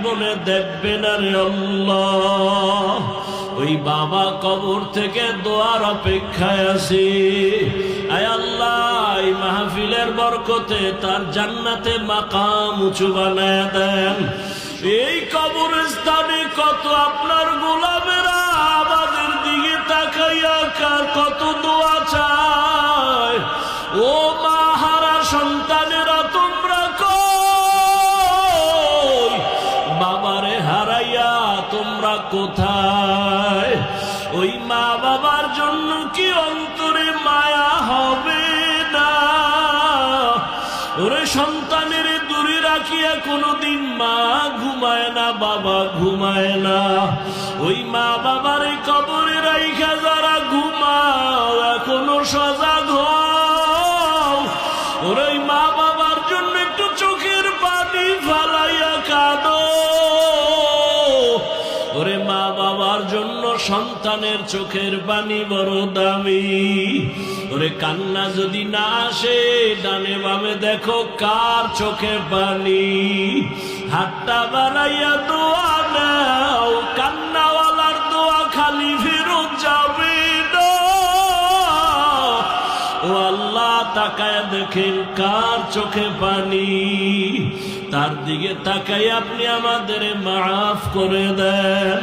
জীবনে দেখবে না রে আল্লাহ। ওই বাবা কবর থেকে দোয়ার অপেক্ষায় আছে। আয় আল্লাহ, এই মাহফিলের বরকতে তার জান্নাতে মাকাম উঁচু বানায় দেন। এই কবরস্থানে কত আপনার গোলামেরা আমাদের দিকে তাকাইয়া কত দোয়া চায়। ও মা হারা সন্তানেরা তোমরা কই? বাবারে হারাইয়া তোমরা কোথায়? ওই মা বাবার জন্য কি অন্তরে মায়া হবে না? ওরে সন্তানের দূরে রাখিয়া কোনদিন মা ঘুমায় না, বাবা ঘুমায় না। ওই মা বাবার কবরে রাইখা যারা ঘুমাও এখনো সজাগ হও। ওরে মা বাবার জন্য একটু চোখের পানি ফালাইয়া কাঁদো। ওরে মা বাবার জন্য সন্তানের চোখের পানি বড় দামি। ওরে কান্না যদি না আসে, ডানে বামে দেখো কার চোখে পানি। হাতটা বাড়াইয়া দোয়া নাও, কান্নাওয়ালার দোয়া খালি ফেরত যাবে না। ও আল্লাহ, তাকায় দেখেন কার চোখে পানি। তার দিকে তাকাই আপনি আমাদের মাফ করে দেন।